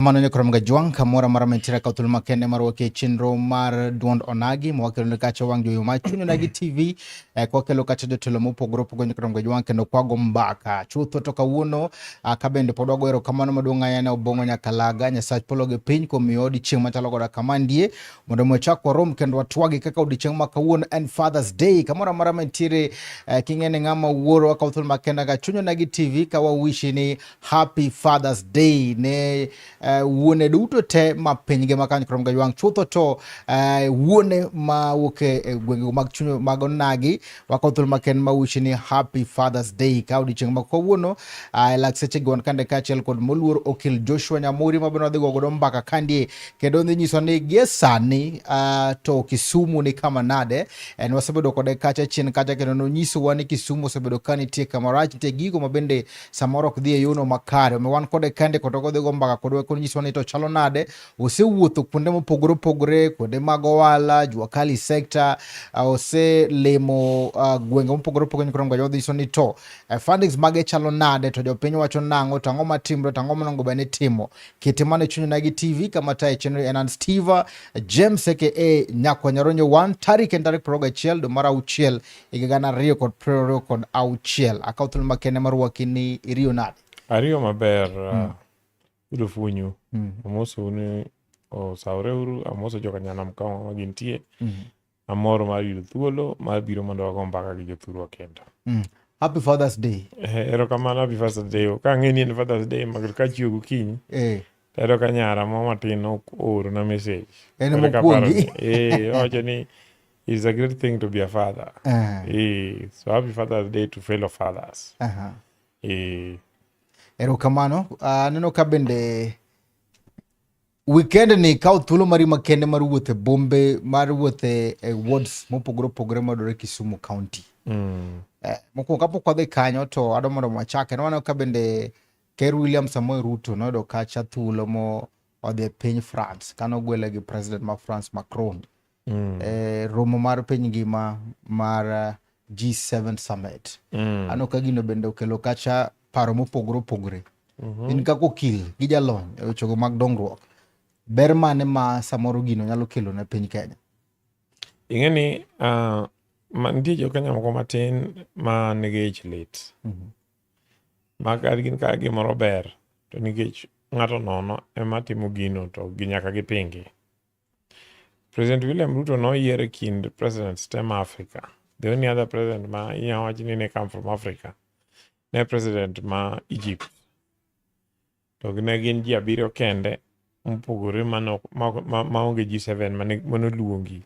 Mano nyokro mga juang kamora mara mentira kautul makende marwake chinro mar Duond Onagi mwake lunikacha wangu yuma chunyo nagi TV kwa kelo kacha dotelo mupo grupo kwa nyokro mga juang kendo kwa gombaka chutho toka uno kabende podwago ero kamano madunga yana ubongo nyakalaga nyasach pologe piny kwa miodi ching matalogo da kamandie mwendo mwecha kwa rom kendo watuwagi kaka udicheng maka uno and Father's Day kamora mara mentire kingene ngama uoro waka utul makenda ka chunyo nagi TV kawa wishi ni Happy Father's Day ne wuone duto te ma pinyge makany krom ga ywang chutho to wuone ma wuke gwenge mag chunyo mag Onagi wakothul maken ma wishi ni Happy Father's Day ka odichieng ma kawuono lak seche gon kande kachiel kod Moluor okil Joshua Nyamori ma beno dhi gogo mbaka kandie kendo dhi nyiso ni gie sani to Kisumu ni kama Nade en wasebedo kode kacha chien kacha kendo no nyiso wani Kisumu osebedo kanitie kama rach te gigo mabende samoro ok dhi e yono makare wan kode kande kotoko dhi go mbaka kodwe nyiso ni to chalo nade osewuotho kuonde mopogore opogore kuonde mag ohala jua kali sector ose lemo gwenge mopogore opogore krom ga nyiso ni to fundings mage chalo nade to jopiny wacho nango tango matimre tango monongo bene timo kitimane chunyo nagi TV kama tae chenro enan Steve James aka Nyakwa Nyaronyo 1 tarik en tarik proga chiel do mara uchiel igana rio kod prero kod auchiel akautul makene marwakini irio nade Ario maber udo funyu amoso ni o saureuru amoso joka nyanam kama magintie amoro mar yudo thuolo mar biro mondo wago mbaka gi jothurwa kendo. Happy Father's Day. Erokamano Happy Father's Day. Ka ng'eni en Father's Day mager ka chiwo gokinyi. Ero ka nyara mo matin oro na message. En mokwongi. Owacho ni it's a great thing to be a father. So Happy Father's Day to fellow fathers. Erokamano neno ka bende weekend ni kao thuolo mari makende mar wuothe bombe mar wuothe wards mopogore opogore madore Kisumu County. Moko kapok wadhi kanyo to ado mondo mwachake nwana ka bende Ker William Samoei Ruto nodo kacha thuolo mo odhi piny France kano gwele gi president ma France Macron. Romo mar piny ngima mar G7 summit. Ano ka gino bende okelo kacha paro mopogore opogore. In kako okil gi jalony e wechogo mag dongruok. Ber mane ma samoro gino nyalo kelo ne piny Kenya? Ing'eni nitie jo Kenya moko matin ma nigi ich lit. Mag gin ka gimoro ber to nikech ng'ato nono ema timo gino to ginyaka gipingi. President William Ruto noyiere kind presidents tem Africa. The only other president ma inyawachi ni ne come from Africa ne president ma Egypt. To ne gin ji abiriyo kende mpogore maonge G7 manoluongi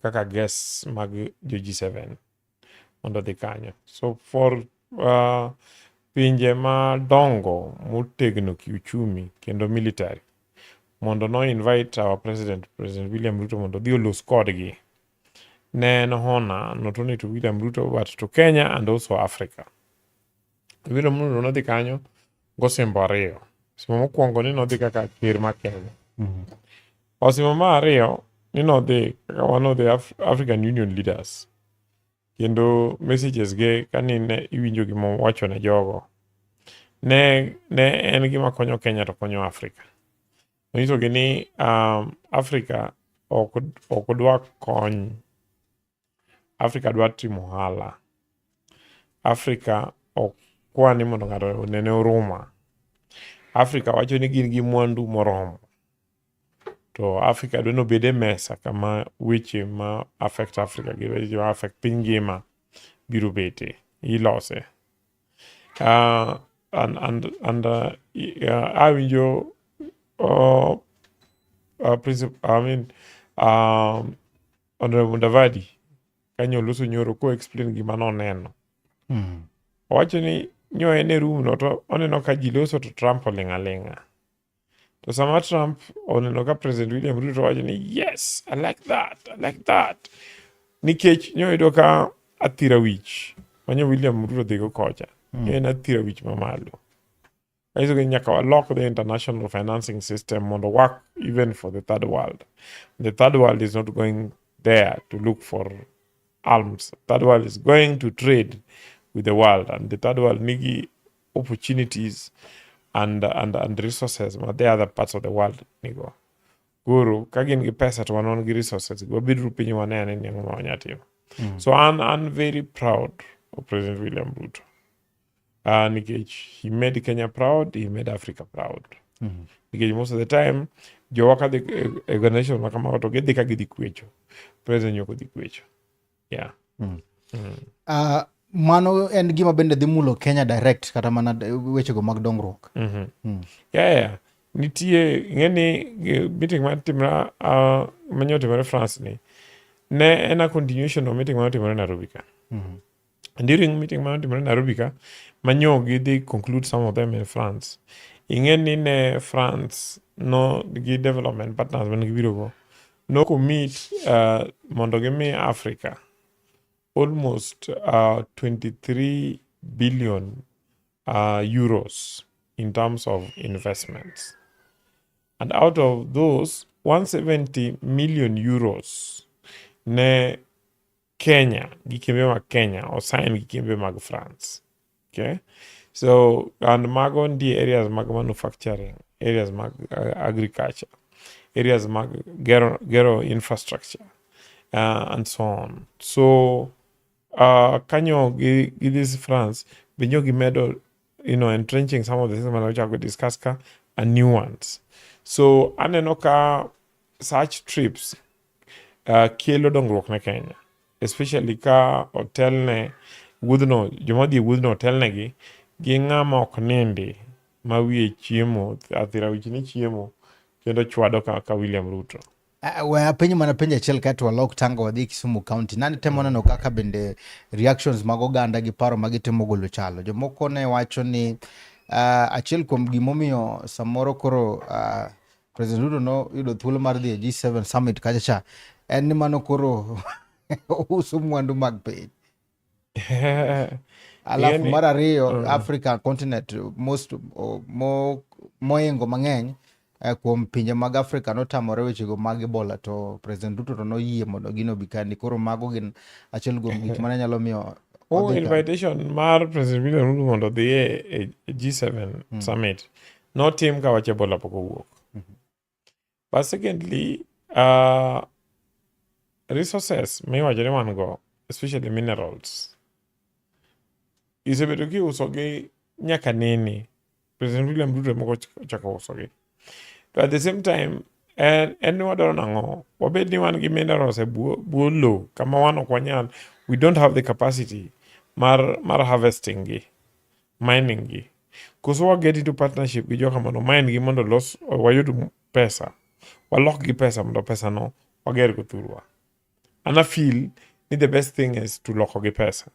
kaka guests mag jo G7 mondo dhi kanyo. So for pinje madongo motegno kiuchumi kendo military mondo no invite our President William Ruto mondo dhi olos kodgi ne en honor not only to William Ruto but to Kenya and also Africa. William Ruto nodhi kanyo gosimbo ariyo. Simo mokwongo ni nodhi kaka ker ma Kenya. Osimo ma ariyo ni nodhi kaka one of the African Union leaders. Kendo messages ge kanine iwinjo gima wacho ne jogo. Ne en gima konyo Kenya to konyo Africa. Nyiso gi ni Africa ok dwa kony. Africa dwa timo ohala. Africa ok kwani mondo ng'ato nene oruma. Africa wacho ni gin gi mwandu moromo. To Africa dwa nobede mesa kama weche ma affect Africa gi weche ma affect piny ngima biro bete ilose. Awinjo Honorable Davadi kanyo loso nyoro ko explain gima noneno. Wacho ni nyo ene room no to oneno ka ji loso to Trump olinga. To sama Trump oneno ka President William Ruto wacho ni yes, I like that. Nikech nyo edo ka athira wich. Manyo William Ruto dhigo kocha. En athira wich mamalo. Aiso ge nyaka lock the international financing system mondo work even for the third world. The third world is not going there to look for alms. Third world is going to trade with the world, and the third world nigi opportunities and resources ma the other parts of the world nigo. Guru kagin gi pesa to wanon gi resources go bidru piny wanene ni ng'ama wanyatimo. So I'm very proud of President William Ruto. He made Kenya proud, he made Africa proud. Because most of the time, Jowaka the organization makama to get the kagidi kwecho. President yoko di kwecho. Yeah. Mano en gima bende dhi mulo Kenya direct kata mana weche go mag dongruok. Yeah. Nitie ng'eni meeting matimra manyotimore France ni ne en a continuation of meeting manotimore Nairobi ka. During meeting manotimore Nairobi ka manyogi they conclude some of them in France. Ing'eni ne France no gi development partners man gibiro go no commit mondo gimi Africa almost 23 billion euros in terms of investments. And out of those, 170 million euros ne Kenya, gikembe mag Kenya, or sign gikembe mag France. Okay? So, and mago ndi areas mag manufacturing, areas mag agriculture, areas mag gero infrastructure, and so on. So, kanyo gi this France, benyo gi medo, entrenching some of the things which I could discuss and new ones. So, aneno ka such trips kelo dongruok na Kenya, especially ka hotel ne wudno, jomadi wudno hotel ne gi ng'ama ok nindi ma wiye chiemo, athira wichni chiemo, kendo chwado ka William Ruto. Penyo mana penjo achiel kato walok tango wadhi Kisumu County. Nani temo neno kaka bende reactions mag oganda gi paro magitemo golo chalo. Jomoko ne wacho ni achiel kuom gimomiyo samoro koro President Ruto no yudo thuolo mar dhi G7 Summit kachacha en ni mano koro uso mwandu mag piny. Alafu mar ariyo Africa continent moingo mang'eny kuom pinje mag Africa notamore wechego mag Ebola to President Ruto to noyie mondo gino bikani. Koro mago gin achiel kuom gik mane nyalo miyo invitation mar President William Ruto mondo dhi e G7 Summit no tim ka wach Ebola pok owuok. But secondly, resources miwacho ni wan go, especially minerals, isebedo kiuso gi nyaka nini. President William Ruto moko chako uso gi. To at the same time, en wadoro nang'o, wabed ni wan gi minerals e buo low, kama wan ok wanyal, we don't have the capacity mar harvesting gi, mining gi. Koso wa get into partnership gi joka mondo mine gi mondo wayud pesa, walok gi pesa mondo pesa no wager go thurwa. And I feel ni the best thing is to loko gi pesa.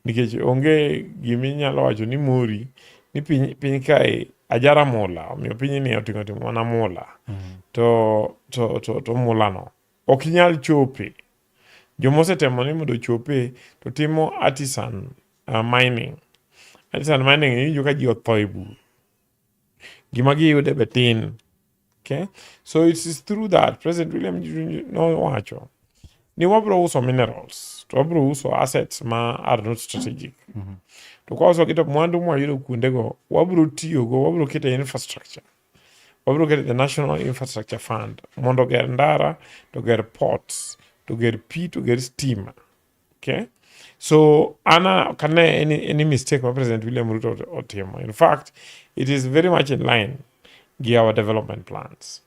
Nikech onge giminyalo wacho ni mori ni piny kae ajara mula, omiyo piny ni oting'o mana mula. To mula no ok inyal chope. Jomosetemo ni mondo chope to timo artisan mining. Artisan mining ni ka ji otho e bur. Gima giyude be tin. Okay? So it is through that President William nowacho ni wabro uso minerals, to wabro uso assets ma are not strategic. To kwa uso kita mwandu mwayudo kuondego, wabro tiyogo, wabro kita infrastructure. Wabro kita the National Infrastructure Fund, mondo ger ndara, to ger ports, to ger pi, to ger steam. Okay? So, ana kane any mistake ma President William Ruto otimo. In fact, it is very much in line with our development plans.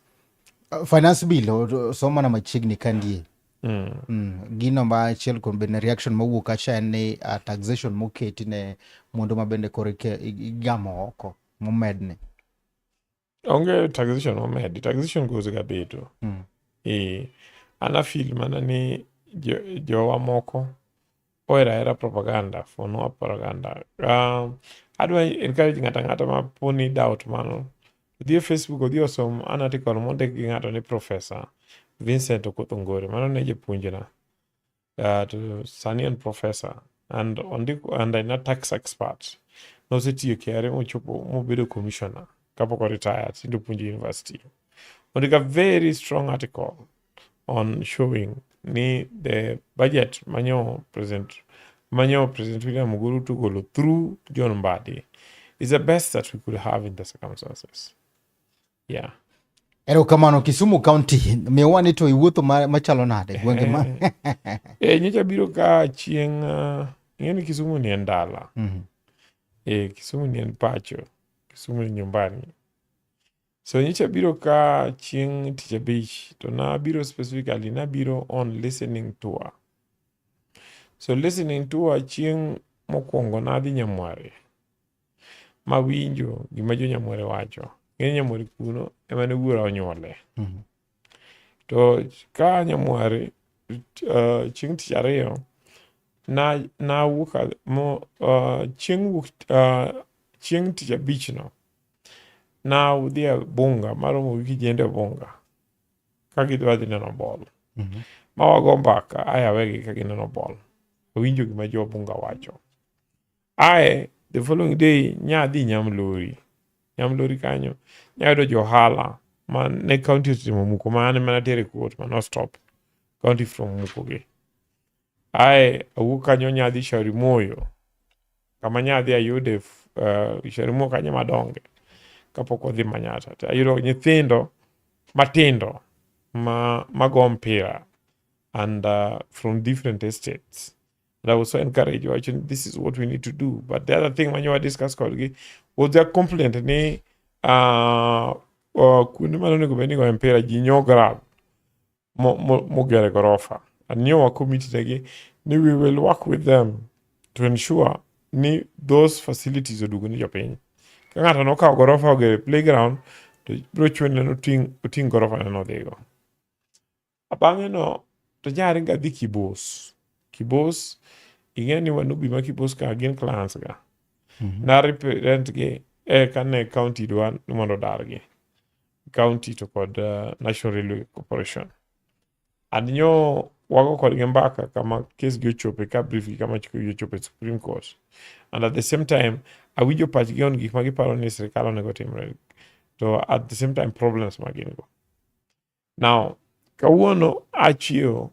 Finance bill, soma na machiegni kandie. Gino ma achiel kuom bende reaction mowuok kacha en ni taxation moketi ne mwandu ma bende koro igamo oko momedne. Onge taxation momedi, taxation goes ga bedo. Ana feel mana ni jowa moko era propaganda for no propaganda. Adwa encourage ng'ata ma poni doubt mano. Dhie Facebook odhi osom an article mondik gi ng'ato ni Professor Vincent Okothongore, mano ne japuonjna, to sani en professor and en a tax expert. Nosetiyo KRA mochopo mobedo commissioner kapok retired into Punji University. Ondiko a very strong article on showing ni the budget manyo President William Ruto golo through John Mbadi is the best that we could have in the circumstances. Yeah. Erokamano Kisumu County miwani to iwuotho machalo nade gwenge ma. Nyocha biro ka chieng' ing'eni Kisumu ni en dala. Kisumu ni en pacho. Kisumu ni nyumbani. So nyocha biro ka chieng' tich abich to nabiro specifically nabiro on listening tour. So listening tour chieng' mokwongo nadhi Nyamori. Mawinjo gima jo Nyamori wacho. Ng'e Nyamori kuno ema ne wuora onyuole. To ka Nyamori chieng' tich ariyo na wuok chieng' tich abich no na udhi e bunga maromo gi kijende bunga ka gidwa dhi neno bol. Ma wago mbaka ayawegi ka gineno bol. Winjo gima jo bunga wacho. The following day nyadhi Nyamlori kanyo nyayudo johala ma ne county timo muko ma ane mana tere court ma no stop county from muko gi. Awuok kanyo nyadhi Shauri Moyo kama nyadhi ayude Shauri Moyo kanyo madonge kapok odhi Manyata. Ayudo nyithindo matindo mago mpira and from different estates. And I was so encouraged, actually, this is what we need to do. But the other thing when you were discussing was their complaint ni kundi manone kubeni go mpira jinyo grab mo gere gorofa. And new committee ni we will work with them to ensure ni those facilities odugo ni jopiny. Kangata no ka gorofa ogere playground to bro chwene no ting gorofa no dhigo. Abange no to jari ga dhi Kibos ingeni wanubi ma Kibos ka gin clans ga. Na represent ge kane county dwan mondo dargi. County to kod National Railway Corporation. Adnyo wago kod mbaka kama case gi ochope ka briefly kama chiko gi ochope Supreme Court. And at the same time awinjo pach gi on gik ma giparo ni sirkal onego timre. To at the same time problems ma gin go. Now kawuono achiew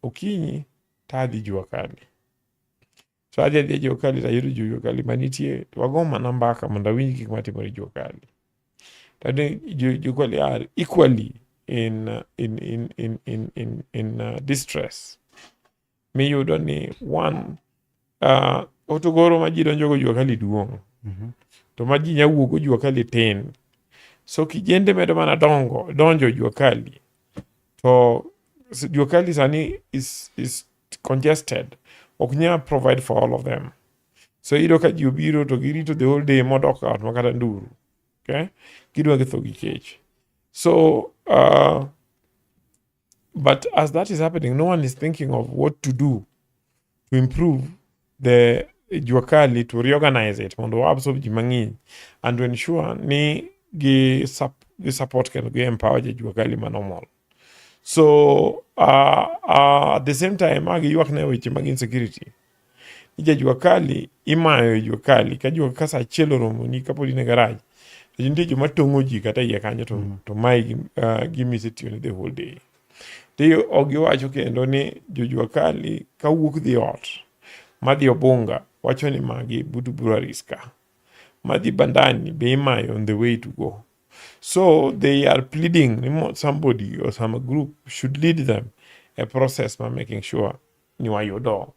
okinyi tadhi Jua Kali. So adhi Jua Kali tayudo Jua Kali manitie to wago mana mbaka mondo awinj gik matimore Jua Kali. Tadhi Jua Kali are equally in distress. Miyudo ni one otogoro ma ji donjo go Jua Kali duong'. To ma ji nyawuok go Jua Kali tin. So kijende medo mana donjo Jua Kali. So Jua Kali sani is congested. Oknya provide for all of them. So ido ka jubiro to girito the whole day modok out makata nduru. Okay? Gidwa githo gi kech. So but as that is happening, no one is thinking of what to do to improve the Jua Kali, to reorganize it, mondo absorb jimangi, and to ensure ni gi support can gi empower Jua Kali manormal. So at the same time agi yuak na weche mag insecurity. Ija Jua Kali imayo Jua Kali ka Jua kasa chelo romo ni kapodi ne garage. Jinti juma tongo ji kata ye kanyo to mai give me situation the whole day. Te ogi wacho kendo ni Jua Kali ka wuok dhi ot. Madhi Obunga wacho ni magi budu riska. Madhi Bandani be imayo on the way to go. So they are pleading somebody or some group should lead them a process by making sure ni wayodo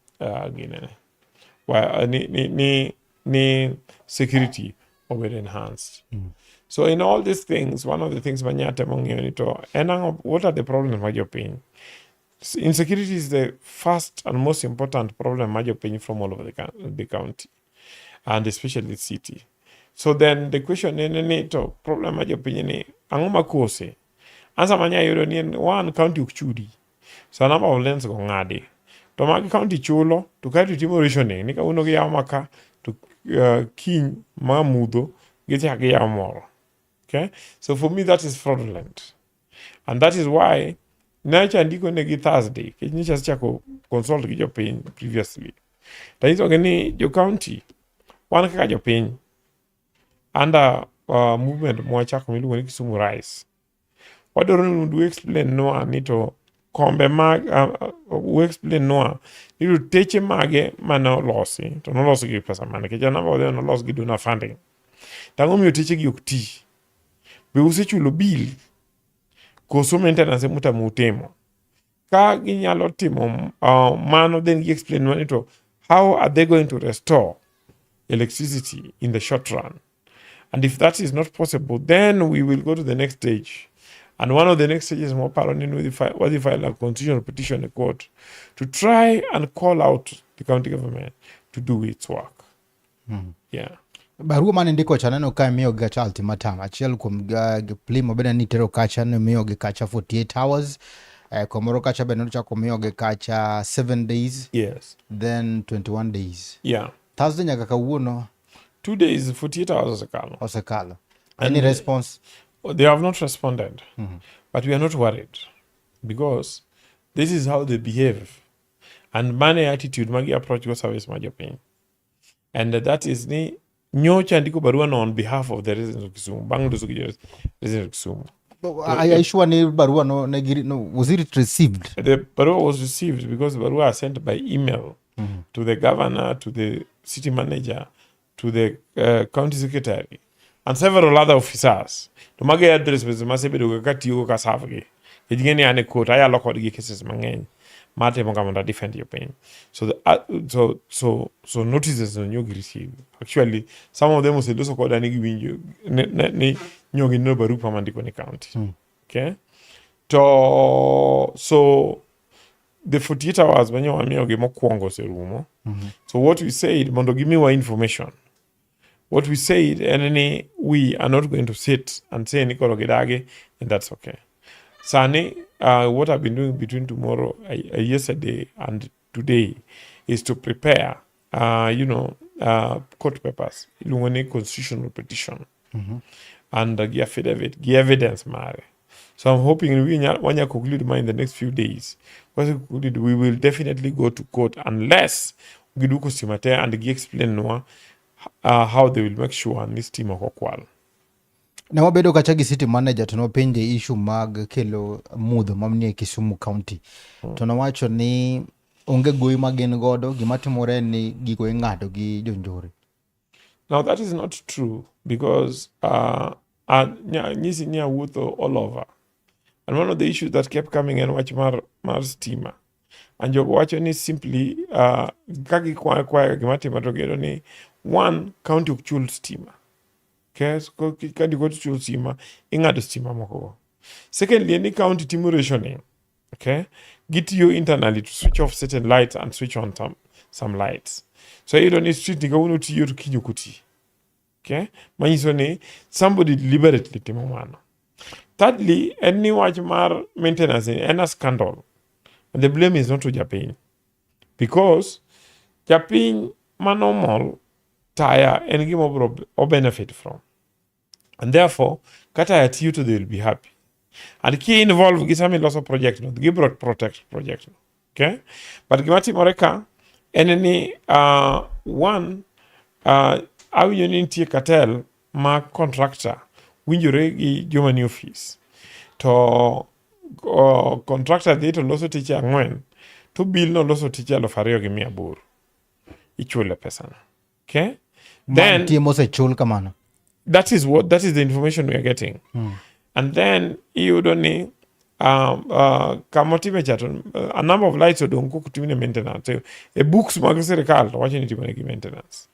ni security will be enhanced. So in all these things, one of the things Manyata Mongi, what are the problems with your pain? Insecurity is the first and most important problem with your pain from all over the county, and especially the city. So then the question is problem with your pain angoma kose. Answer manya yoro ni one county ukchudi. So number of lens go Nade. To magi county chulo to kati timo rationing nika uno gi yamaka to king mamudo geti hage yamoro. Okay? So for me that is fraudulent. And that is why nacha ndiko negi Thursday kenyisha chako consult gi jopiny previously. Taizo gani jo county wan kaka jopiny under movement mwachako miluongo ni Kisumu Rise. Wadoro ni do explain noa nito kombe mag we explain noa nito teche mage mano losi to no losi gi pesa mane ke jana bo no losi gi dona funding Tang'o miyo techegi ok ti. Be usechulo bill? Koso maintenance mutamo utimo. Ka ginyalo timo mano, then gi explain money to how are they going to restore electricity in the short run. And if that is not possible, then we will go to the next stage. And one of the next stages more parallel with the file a constitutional petition in the court to try and call out the county government to do its work. Yeah. Barua mane ndiko cha neno ka miyo gi kacha ultimatum achiel kuom plea mabende nitero kacha ne miyo gi kacha 48 hours. Komoro kacha bende nochako miyo gi kacha 7 days. Yes. Then 21 days. Yeah. Thursday nyaka kawuono 2 days, 48 hours osekalo. Any response? They have not responded. But we are not worried because this is how they behave. And money attitude magi approach go service majopin. And that is ni nyocha ndiko barua no on behalf of the residents of Kisumu. Bang do residents of Kisumu. I sure ni barua no was it received? The barua was received because the barua sent by email to the governor, to the city manager, to the county secretary, and several other officers. To mage address was masebedo ka tiyo ka safgi. Kejingeni ane court aya lokod gi cases mangeny. Mate monga defend your pain. So the so notices on you receive. Actually, some of them was also called ani giwinjo ni nyogi no baru pamandiko ni county. Okay? So the 48 hours when you want me oge mokwongo serumo. So what we said, mondo give me more information. What we said, and we are not going to sit and say Nikolo Gedage, and that's okay. Sani, what I've been doing between tomorrow, yesterday and today, is to prepare, court papers, constitutional petition, and give affidavit, give evidence, Mare. So I'm hoping when you conclude in the next few days, we will definitely go to court unless we do Kosimate and explain how they will make sure this team of Okwal. Na wabedo kacha gi city manager to no penje issue mag kelo mudho mamnie Kisumu County. To no wacho ni onge goyi magin godo gimatimore ni gigo ing'ado gi jonjore. Now that is not true because nyisi nya wuotho all over. And one of the issues that kept coming and watch mar stima. And jogo wacho ni simply kagi kwa gimatima to gedo ni one county ok chul stima. Okay, so kadi go to chul stima ing'ado stima moko. Secondly, any county timo rationing. Okay, get you internally to switch off certain lights and switch on some lights. So you don't need street to go to you to kinyukuti. Okay, manyiso ni somebody deliberately timo mano. Thirdly, any watch mar maintenance in a scandal. And the blame is not to Japan. Because Japan manormal tire and give or benefit from. And therefore, kata at you to they will be happy. And the key involved is some loss of project, no, give broad protect project. Okay? But Gimati Moreka, any one how you need to cartel ma contractor winjure joma new fees. To contractor they to loso teacher angwen to bill no loso teacher lo fario gi 100 ichule pesa. Okay, then that is the information we are getting. And then you don't need kamotive chaton a number of lights don't go to maintenance. So, a books magaserikal watching it maintenance.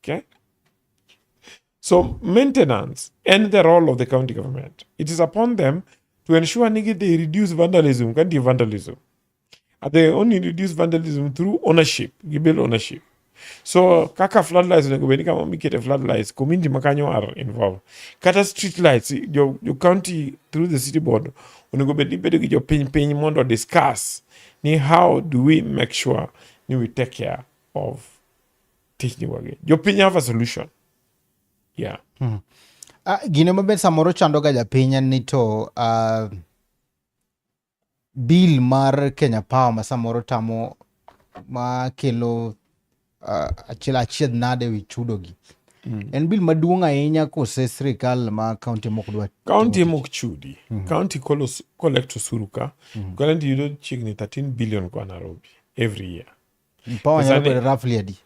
Okay, so maintenance and the role of the county government, it is upon them to ensure they reduce vandalism. Can't vandalism? They only reduce vandalism through ownership, give ownership. So kaka floodlights kama mikete floodlights community makanyo are involved. Kata street lights your county through the city board unigobedi bedo gi your pin mondo discuss ni how do we make sure ni we take care of teaching wage. Your pin have a solution. Yeah. Gine mabe samoro chandoga japiny ni to bill mar Kenya Power masamoro tamo ma kelo achiel Nade wichudogi. En bill maduong' ahinya kose sirikal ma county mok dwa. County mok chudi. County collect usuruka. Currently you don't check ni 13 billion kwa Nairobi every year. Power nyalo roughly adi.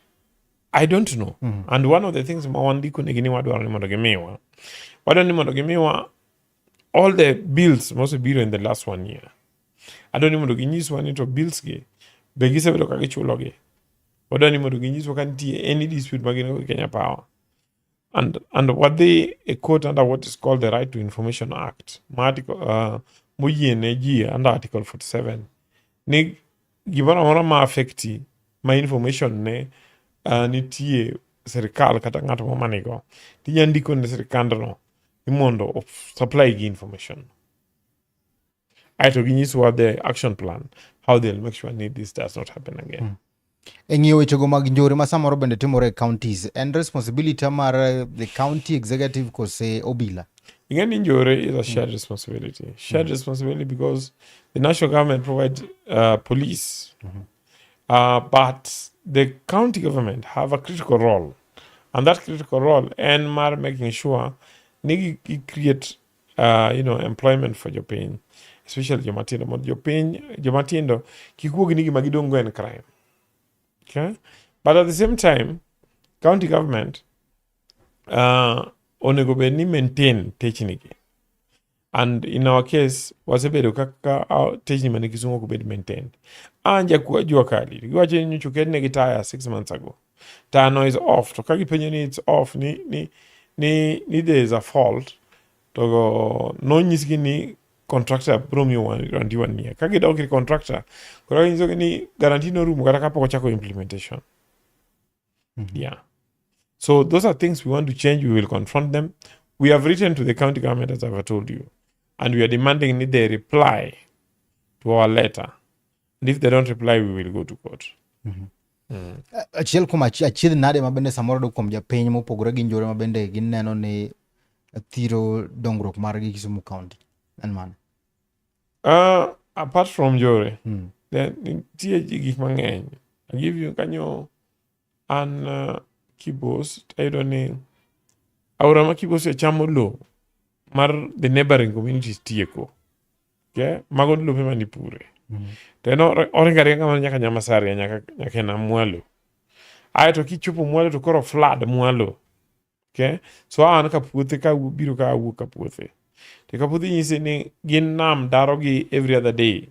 I don't know. And one of the things mawandiko negini wadwaro ni mondo gimiwa. Wadwaro ni mondo gimiwa all the bills mosebiro in the last 1 year. Adwaro ni mondo ginyiswa ni to bills gi be gisebedo ka gichulogi. Wadwaro ni mondo ginyiswa ka nitie any dispute magin gi Kenya Power. And what they quote under what is called the Right to Information Act, moyiene ji under Article 47, ni gimoro amora ma affecti ma information ne nitie serikal kata ng'ato mamanigo, tinyandiko ne serikandno ni mondo supply gi information. Aito ginyiswa the action plan, how they'll make sure this does not happen again. Eng'iyo wechego mag njore ma samoro bende timore counties, and responsibility mar the county executive kose obila? Ingeni njore is a shared responsibility. Shared responsibility because the national government provides police, but the county government have a critical role, and that critical role and making sure they create employment for your pain, especially your matindo. Your pain, your matindo, kikuogi nigi magidongo and crime. Okay, but at the same time, county government onego be ni maintain technique, and in our case wasebedo kaka technique mane Kisumu ko be maintained. Anja kwa jua kali giwache ni chukene ne gitaya 6 months ago. Tano is off. To kagi penyo ni it's off ni there is a fault. To no nyisgi ni contractor promi guarantee 1 year. Kagi dog contractor kora nyiso ni guarantee no room kata kapo chako implementation. Yeah. So those are things we want to change. We will confront them. We have written to the county government, as I've told you, and we are demanding that they reply to our letter. And if they don't reply, we will go to court. Achiel kuom achiedh nade mabende samoro do kuom japiny mopogore gi njore mabende gineno ni thiro dongruok margi Kisumu County en mane? Apart from njore, nitie gik mang'eny. I give you kanyo an Kibos, ayudo ni aora ma Kibos chamo lo mar the neighboring communities tieko. Okay? Mago lope manipure. Teno oringa man nyaka Nyamasari nyaka na Mwalo. Aito kichopo Mwalo to koro flood Mwalo. Okay? So an ka puothe ka biro ka wuok ka puothe. Te ka puothe nyise ni gin nam daro gi every other day.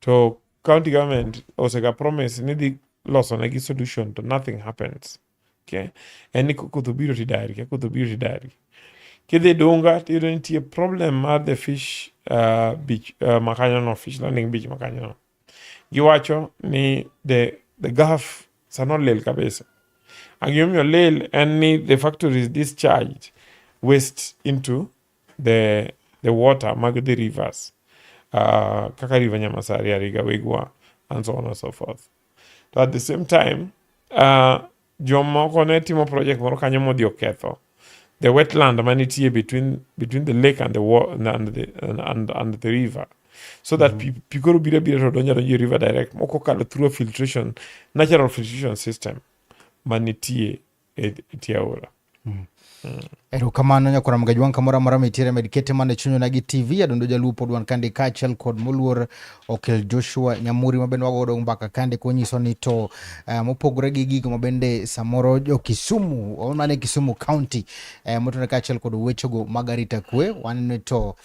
To county government osega promise ni di loso na gi solution to nothing happens. Okay? And ni kutho biro tidari. Kidhi donga tiyudo nitie problem mar the fish beach makanyono, fish landing beach makanyono. Giwacho ni the gulf sano lel kabisa. Agiyomyo lel and ni the factories discharged waste into the water mag the rivers. Kaka river Nyamasari, Ariga, Wegwa, and so on and so forth. So at the same time, jomoko ne timo project moro kanyo modi oketho the wetland manitie between the lake and the river, so that people bira to donja river direct moko kalo through a filtration, natural filtration system manitie etiaora. Erokamano nyakora mgajwan kamora mara mitire medikete mane Duond Onagi TV adondo jalupo Duond kande kachel kod Moluor okel Joshua Nyamori mabende wagodo mbaka kande konyiso ni to mopogore gi gigo mabende samoro jo Kisumu onane Kisumu County motone kachel kod wechego magarita kwe wanne to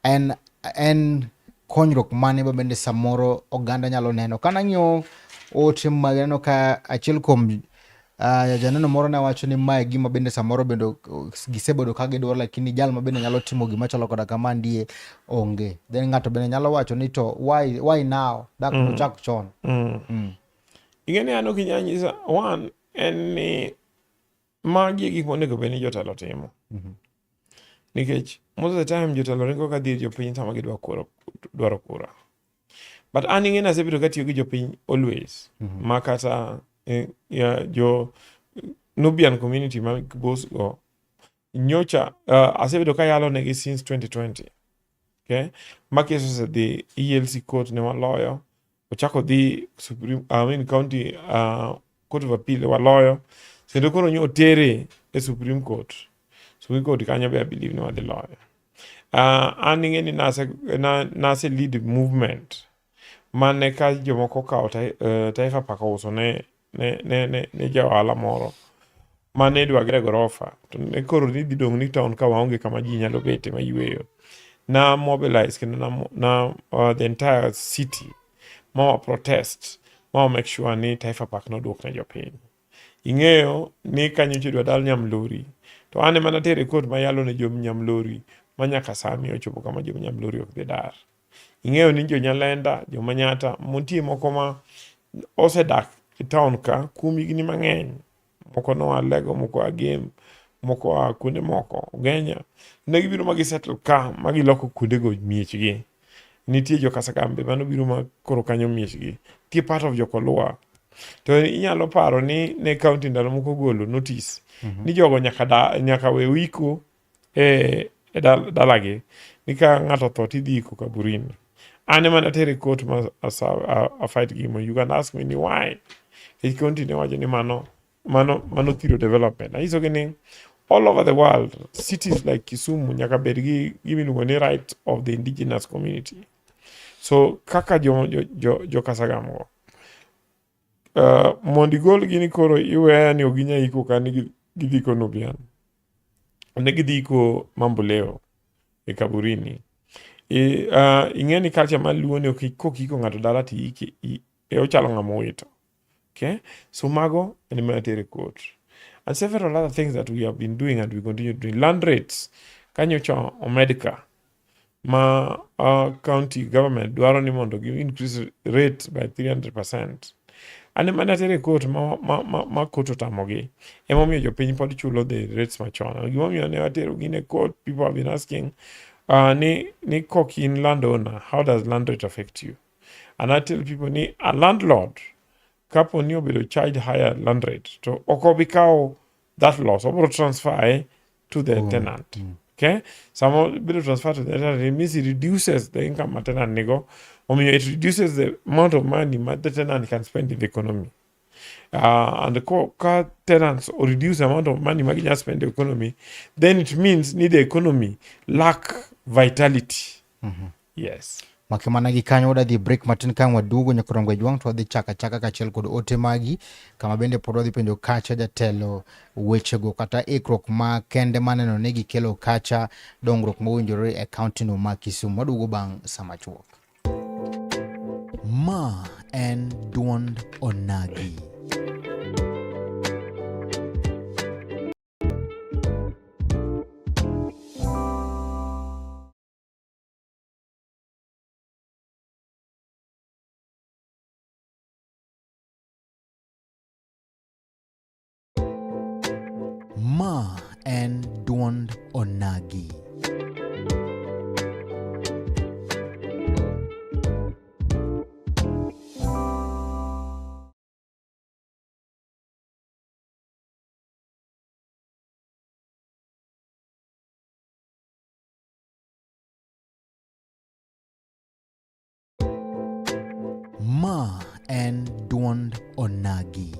en konyruok mane mabende samoro oganda nyalo neno kana ng'io ote magano ka achiel kom janeno moro na wacho ni mae gima bende samoro bendo gisebodo kage dwaro lakini jal mabende nyalo timo gima chalo koda kama ndie onge, then ng'ato bende nyalo wacho ni to why now dak no chak chon. Ingeni ano kinyanyisa one en ni magi gik monego beni jotelo timo. Nikech most of the time jotelo ringo ka dhir jopiny sama gidwaro kura. But an ingeni asebedo katiyo gi jopiny always. Makata jo Nubian community ma Kibos go nyocha asebedo ka yalo negi since 2020. Okay? Makeso the ELC court ne waloyo. Ochako the county court of appeal waloyo. Sendo koro nyo tere e Supreme Court. Supreme Court kanya be I believe no the lawyer. Aningeni nase lead movement. Mane ka jomoko ka taifa paka uso ne ne jaohala moro mane dwa gere gorofa to ne koro ni didong ni town ka waonge kama ji nyalo bete mayweyo na mobilize kendo na the entire city ma protest ma make sure ni Taifa Park no duok na jopiny. Ing'eyo ni kanyo dwa dal Nyamlori to ane mana tere court ma yalo ne jom Nyamlori ma nyaka sami ochopo kama jom Nyamlori ok dhi dar. Ing'eyo ni jo Nyalenda, jo Manyata, montie moko ma osedak e town ka kuom higni mang'eny. Moko noa Lego, moko a Game, moko a kuonde moko Ugenya. Ne gibiro ma gisettle ka ma giloko kuondego miechgi. Nitie jo Kasagambe mano biro ma koro kanyo miechgi. Tie part of Jokoluwa. To inyalo paro ni ne county ndalo moko golo notice ni jogo nyaka we wiko dalagi ni ka ng'ato tho tidhi iko kaburini. Ane mana tere court ma a fight gimo. You can ask me ni why. E county ne wacho ni mano thiro development. Aiso gini all over the world, cities like Kisumu nyaka bed gi gimiluongo ni right of the indigenous community. So kaka jo Kasagamo mondi gol gini koro iweya ni oginya iko ka ni gidhiko Nubian. Ne gidhiko Mamboleo e kaburini. Ing'eni culture ma luo ni kokiko ng'ato dala ti iki ochalo ng'amo wito. Okay? So mago en matere court. And several other things that we have been doing and we continue doing. Land rates kanyo cho omedika ma county government dwaro ni mondo give increase rate by 300%. Ane mana tere court ma koto tamogi. Emomiyo jopiny pod chulo the rates machon. Gimomiyo ne watero gine court, people have been asking ni kok in landowner, how does land rate affect you? And I tell people ni a landlord kapo ni obedo charge higher land rate to okobikao that loss obro transfer to the tenant. Okay? Some bit of transfer to the tenant, it means it reduces the income the tenant nego. It reduces the amount of money the tenant can spend in the economy. And the car tenants or reduce the amount of money they can spend in the economy, then it means need the economy lack vitality. Yes. Makimana gi kanyo da di break matin kan wadugo nyakorongwe juang to di chaka kachel kod ote magi kama bende pod wadhi penjo kacha jatelo wechego kata ikrok ma kende maneno ne gikelo kacha dongruok mowinjore e county no ma Kisumu. Wadugo bang' sama chuok. Ma en Duond Onagi. Ma en Duond Onagi. Ma en Duond Onagi.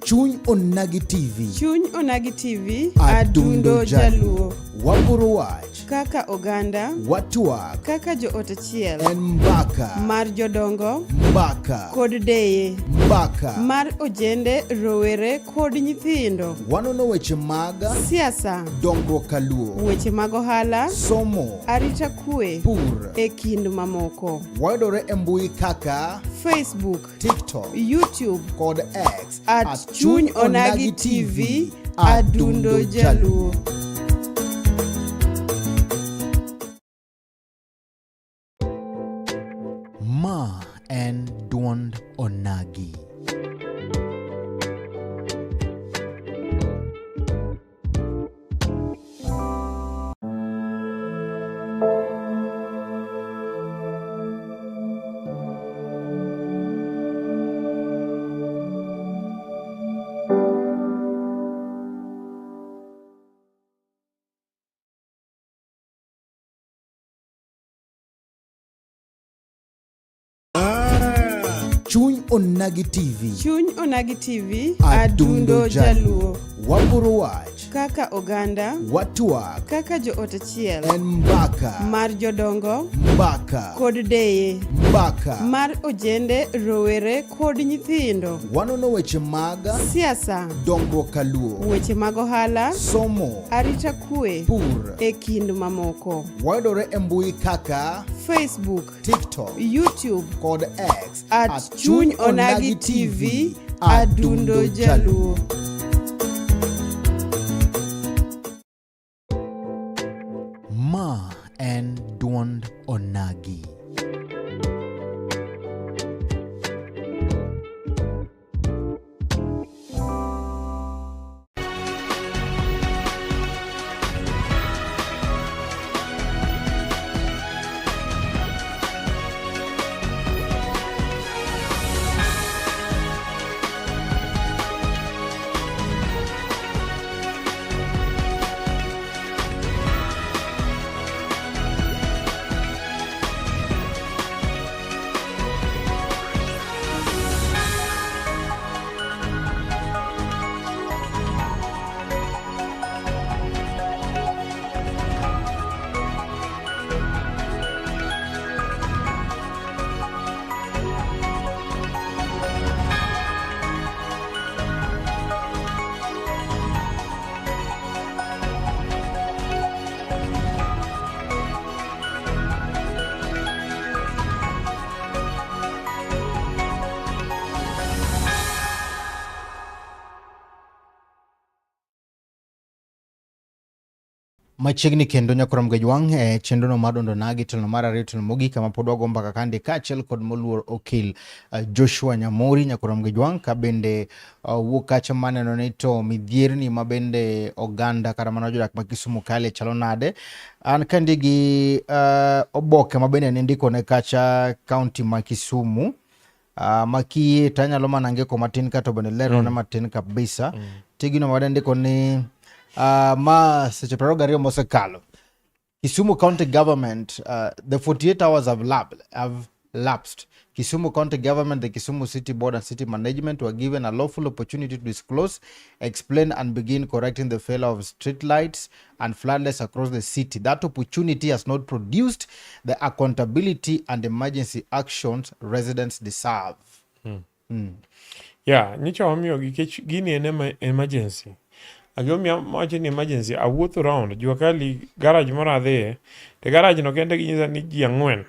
Chuny Onagi TV. Chuny Onagi TV. Adundo Jaluo. Wapuro wach. Kaka oganda. Watuak. Kaka jo otachiel. En mbaka. Mar jodongo. Mbaka. Kod deye. Mbaka. Mar ojende, rowere, kod nyithindo. Wanono weche maga. Siasa. Dongruok kaluo. Weche mag ohala. Somo. Arita kwe. Pur. E kind mamoko. Wayudore e mbui kaka Facebook, TikTok, YouTube kod X at Chuny Onagi TV. Adundo Jaluo. Ma en Duond Onagi. Chuny Onagi TV. Chuny Onagi TV. Adundo Jaluo. Wapuro wach. Kaka oganda. Watuak. Kaka jo otachiel. En mbaka. Mar jodongo. Mbaka. Kod deye. mbaka mar ojende, rowere kod nyithindo. Wanono weche mag Siasa, dongruok kaluo, weche mag ohala, somo, arita kwe, pur, e kind mamoko. wayudore e mbui kaka Facebook, TikTok, YouTube kod X at Chuny Onagi TV, Adundo Jaluo. Ma en Duond Onagi. Machiegni kendo nyakorom gajwang' e chenrono mar Duond Onagi telo mar ariyo telo mogik kama pod wago mbaka kande kaachiel kod Moluor okil Joshua Nyamori nyakorom gajwang' ka bende wuok kacha maneno ni to midhierni ma bende oganda kata mana jodak ma Kisumu kale chalo nade. An kandi gi oboke ma bende nindiko ne kacha kaunti ma Kisumu maki tanyalo mana ngeko matin kato bende lero ne matin kabisa. Tigino ma ndiko ni ma seche 22 mosekalo Kisumu County Government, the 48 hours have lapsed. Kisumu County Government, the Kisumu City Board and City Management were given a lawful opportunity to disclose, explain and begin correcting the failure of street lights and floodlights across the city. That opportunity has not produced the accountability and emergency actions residents deserve. Yeah, nicho wamiyo gini en emergency. Agomia macho ni emergency awuoth around juakali garage moro adhiye te garage no kende ginyisa ni ji 4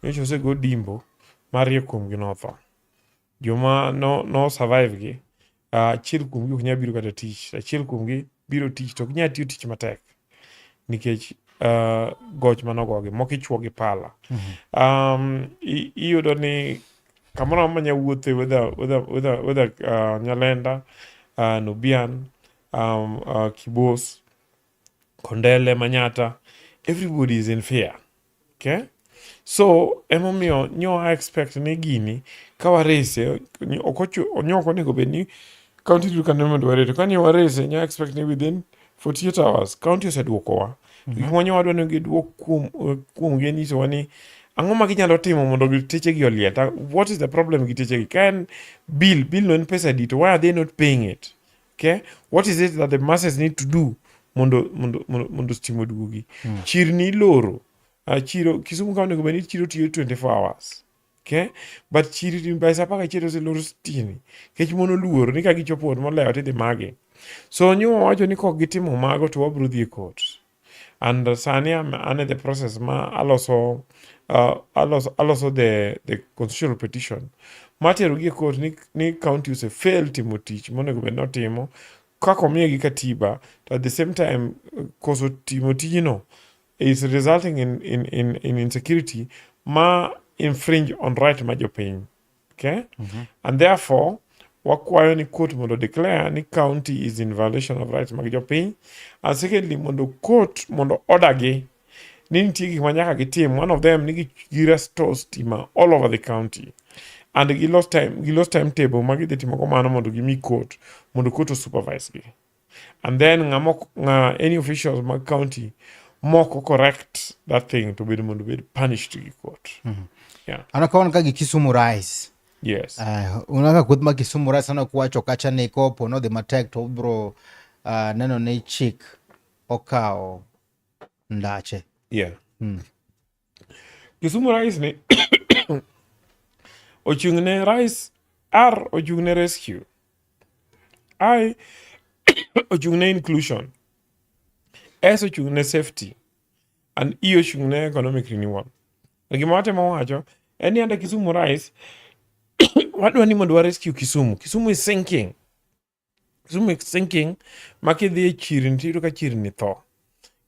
nyocha osego dimbo mar kuom gi notho joma no survive gi achiel kuom gi ok nyal biro kata tich, achiel kuom gi biro tich to ok nyal tiyo tich matek nikech goch manogogi moko ichuo gi pala. Iyudo ni kamoro manya wuothe whether Nyalenda, Nubian, Kibos, Kondele, Manyata, everybody is in fear. Okay? So, emomio nyo expect ni gini kawa rese onyoko nego beni county to cantonment warete kani warese nyo expect ni within 48 hours county said wokowa. Gikmonyo wadwa ni gidwok kuom geni so wani angoma ginyalo timo mondo giteche gi olieta. What is the problem giteche gi? Can bill no en pesa dito, why are they not paying it? Okay, what is it that the masses need to do mondo stimo dugi? Chirni loro chiro Kisumu County go beni chiro tiyo 24 hours. Okay, but chiri by sapaka chiro se loro stini kech mono luoro ni ka gichopo molewo tedhi mage. So nyuwa wacho ni kok gitimo mago to wabro dhi court. And sani I'm in the process ma aloso the constitutional petition matero gi court ni county use fail timo tich monego bed notimo kako miye gi katiba, to at the same time koso timo tijino is resulting in insecurity ma infringe on right ma jopiny. Okay? And therefore wakwayo ni court mondo declare ni county is in violation of rights mag jopiny, and secondly mondo court mondo order gi ni nitie gik manyaka gitim. One of them ni gi-restore stima all over the county, and gi lost timetable ma gidhi timo kamano mondo gimi court mondo court supervise gi, and then any officials mag county moko correct that thing to be mondo be punished gi court. Yeah. Anakaona ka Kisumu rise. Yes. Unaka kudma Kisumu rise sana kuwacho kacha ne kopo no the matek to bro neno ne chik okao ndache. Yeah. Kisumu rise ni ochung'ne rais, R ochung'ne rescue, I ochung'ne inclusion, S ochung'ne safety, and E ochung'ne economic renewal. Gima watemo wacho en ni ande Kisumu rais wadwa ni mondo wa rescue Kisumu. Kisumu is sinking. Kisumu is sinking. Ma kidhi e chirni tiyudo ka chirni tho.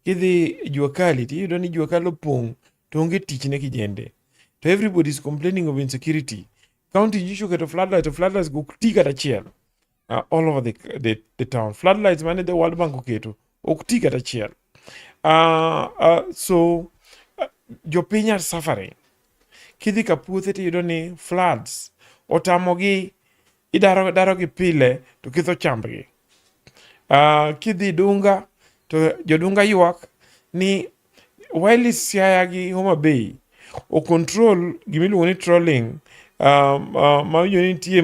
Kidhi e jua kali tiyudo ni jua kali opong' to onge tich ne kijende. To everybody is complaining of insecurity. County jisho keto floodlights go ti kata achiel. All over the town. Floodlights mane the World Bank oketo ok ti kata achiel. So jopiny are suffering. Kidhi ka puothe tiyudo ni floods otamogi idaro gi pile to kitho chambgi. Kidhi Dunga to jodunga ywak ni while Siaya gi Homa Bay o control gimiluongo ni trolling, ma winjo ni nitie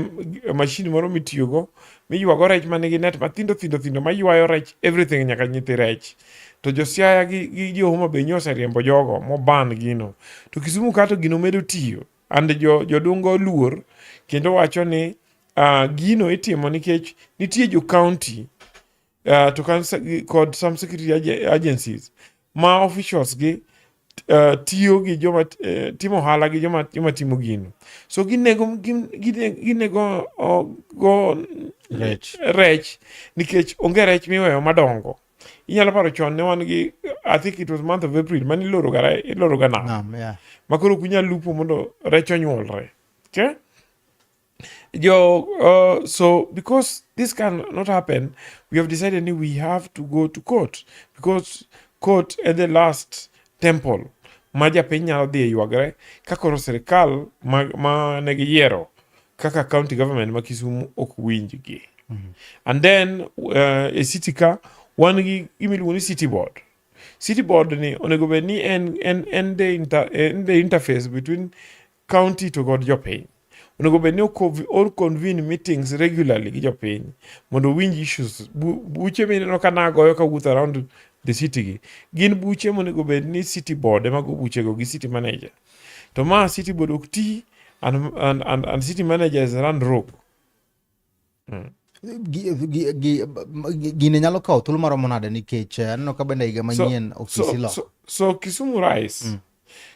machine moro mitiyogo miywago rech manigi net mathindo maywayo rech everything nyaka nyithi rech. To jo Siaya gi jo Homa Bay nyose riembo jogo moban gino. To Kisumu kato gino medo tiyo. And jodunga oluor kendo wacho ni gino itimo nikech nitie jo county to kod some security agencies ma officials gi tiyo gi joma timo ohala gi joma timo gino. So ginego go rech nikech onge rech miweyo madongo. Inyalo paro chon ne wan gi I think it was month of April mani iloro ga nam. Makoro kunyal lupo mondo rech onyuolre. Okay? So because this cannot happen, we have decided we have to go to court, because court is the last temple maja penya dhi ywagre kakoro serikal ma negi yiero kaka county government ma Kisumu ok winjgi. And then a city ka wan gi imiluongo ni city board. City board ni onego bed ni en the interface between county to god jopiny. Onego bed ni or convene meetings regularly gi jopiny mondo winj issues. Buche mineno ka nagoyo ka wuth around the city gi gin buche monego bed ni city board ema go buche go gi city manager. To ma city board ok ti and city manager is run rogue. Gine nyalo kawo thuolo maromo nade nikech aneno ka bende higa manyien ofisi lo. So Kisumu Rise.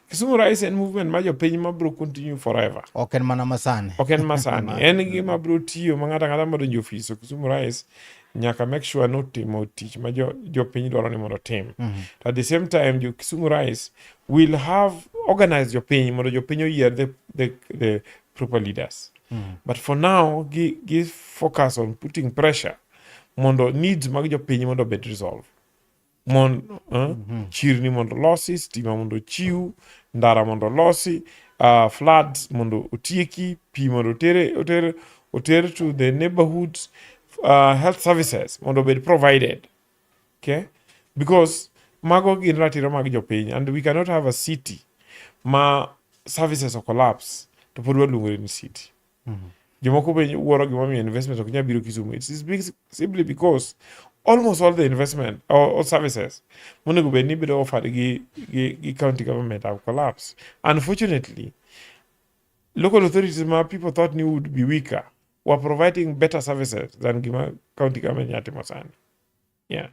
Kisumu Rise en movement ma jopiny ma bro continue forever. Ok en mana masani. Ok en masani. En gima bro tiyo ma ng'ata madonjo ofis. So Kisumu Rise nyaka make sure no timo tich ma jopiny dwaro ni mondo tim. At the same time, Kisumu Rise will have organized jopiny mondo jopiny oyier the proper leaders. But for now, give focus on putting pressure mondo needs mag jopiny mondo bed resolve. Chirni mondo losi, stima mondo chiu, ndara mondo losi, floods mondo otieki, pi mondo otere to the neighborhoods, health services mondo bed provided. Okay? Because mago gin ratiro mag jopiny, and we cannot have a city ma services or collapse to pod waluongo ni city. Jomoko be wuoro gimomiyo investment ok nyal biro Kisumu. It is simply because almost all the investment or services monego bed ni bedo offered gi county government have collapsed. Unfortunately, local authorities ma people thought ni would be weaker were providing better services than gima county government nyatimo sani. Yeah.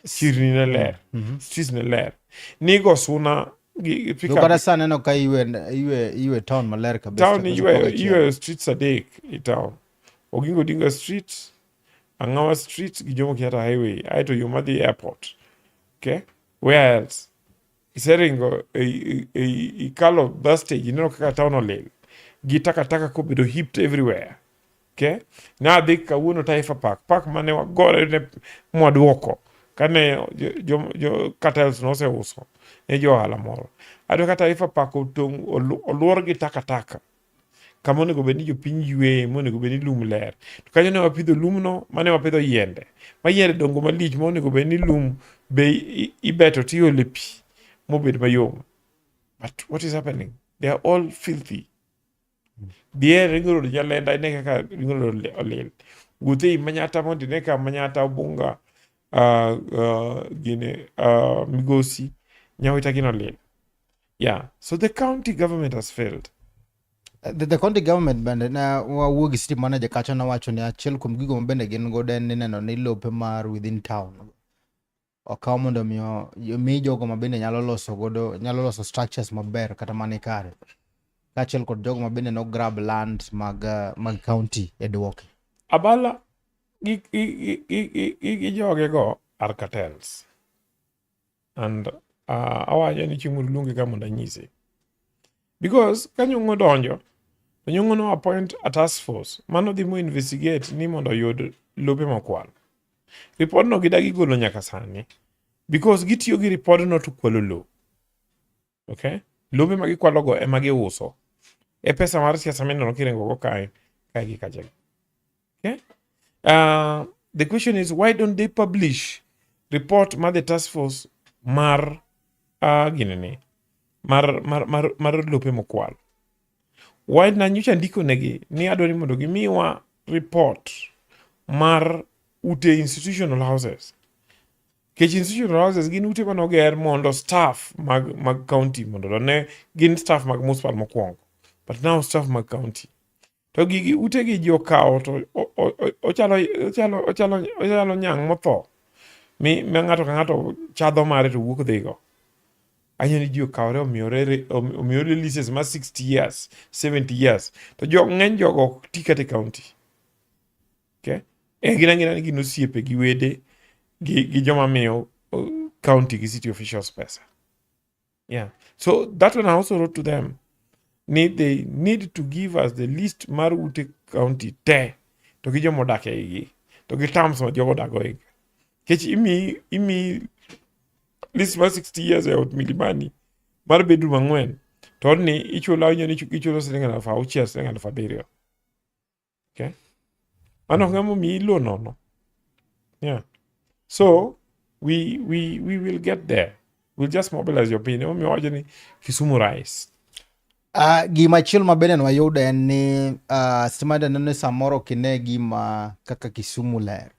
Chirni ne ler. Streets ne ler. Nigo suna Dukara sana no ka iwe town maler kabisa. Town iwe streets adek i town. Ogingo Dinga Street, Angawa Street, Gijomo Kenyatta Highway, aito Yumadhi Airport. Okay? Where else? Iseringo ikalo bus stage, kaka town olel. Gitaka kobedo heaped everywhere. Okay? Na adhi kawuono Taifa Park mane wagore ne mwaduoko. Kane jo cartels no se uso. Ne jo ohala moro. Ado ka Taifa Park oluor gi taka. Kama onego bed ni jopiny ywe, monego bed ni lum ler. To kanyo ne wapidho lumno, mane wapidho yiende. Ma yiende dongo malich, monego bed ni lum be ibeto tiole pi mobed mayom. But what is happening? They are all filthy. Bier ringoro jalenda ine kaka ringoro olil. Wuothe Manyata mondi ne ka Manyata Obunga Migosi Nyawita gino lil. Yeah. So the county government has failed. The county government bende na wawuo gi city manager kacha na wacho ni achiel kuom gigo mabende gin godo en ni neno ni lope mar within town okaw mondo mi jogo mabende nyalo loso structures maber kata mane kare kaachiel kod jogo mabende no grab land mag county e duoke. Abala gi jogego are cartels. And awacho ni chieng' luonge ka mondo anyise. Because ka Nyong'o donjo, to Nyong'o no appoint a task force mano dhi mo investigate ni mondo yud lope mokwal. Report no gidagi golo nyaka sani. Because gitiyo gi report no to kwalo lo. Okay? Lope ma gikwalo go ema giuso. E pesa mar siasa mineno kirengo go kae gi kacha. Okay? The question is, why don't they publish report ma the task force mar ginene mar lope mokwal? Why na nyocha ndiko negi ni adwani mondo gimiwa report mar ute institutional houses. Kech institutional houses gin ute manoger mondo staff mag county mondo ne gin staff mag municipal mokwongo, but now staff mag county. To gigi ute gi jo kao to ochalo nyang' motho mi ng'ato ka ng'ato chadho mare to wuok dhigo. Anyoni ji okawre omiyore leases ma 60 years 70 years to ng'eny jogo ok ti kata county. Okay? Gina ni gin osiepe gi wede gi joma miyo county gi city officials pesa. Yeah. So that one I also wrote to them. They need to give us the list mar ute county te to gi jomo dak eigi to gi terms ma jogo dago eigi. Kech imi list mar 60 years e ot Milimani mar bedroom ang'wen to ni ichulo siling 6,000 siling 7,000. Okay? Mano ngamo mi lo nono. Yeah. So we will get there. We'll just mobilize your opinion. Mi wacho ni Kisumu rise. Gima chiel mabende nwayudo en ni stimada neno samoro kine gima kaka Kisumu ler.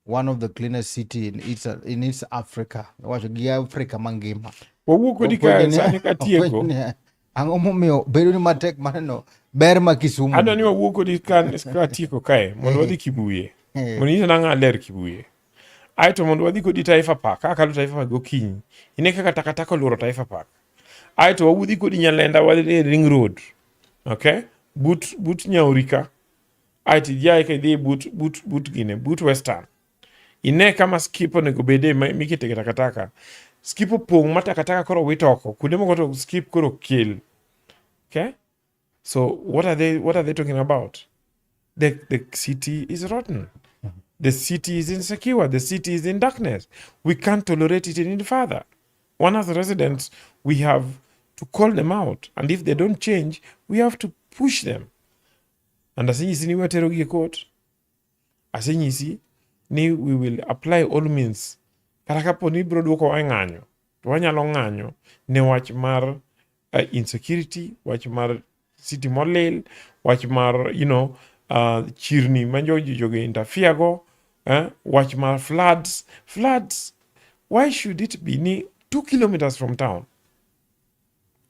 One of the cleanest city in East Africa. Wacho gi Africa mangima. Wawuok kodi ka sani ka tieko. Ang'o momiyo bedo ni matek maneno ber ma Kisumu. Adwani wawuok kodi ka tieko kae mondo wadhi Kibuye. Mondo nyisa nang'a ler Kibuye. Aito mondo wadhi kodi Taifa Park. Kaka Taifa Park gokinyi. Ine kaka takataka oluoro Taifa Park. Aito wawuodhi kodi Nyalenda wadhi Ring Road. Okay? But Nyaurika. Aito jai ka dhi but Western. Ine kama skipo nego bede mikete takataka. Skipo pong ma takataka koro witoko. Kude moko to skip koro kill. Okay? So what are they talking about? The city is rotten. The city is insecure. The city is in darkness. We can't tolerate it any further. One of the residents, we have to call them out. And if they don't change, we have to push them. And as you see, we are court. As you see, we will apply all means. Karakapo ni bro duoko wa ng'anyo. To wanyalo ng'anyo ne wach mar insecurity, wach mar city molil, wach mar, chirni manjo joge interfere go, wach mar floods. Floods, why should it be ni 2 kilometers from town?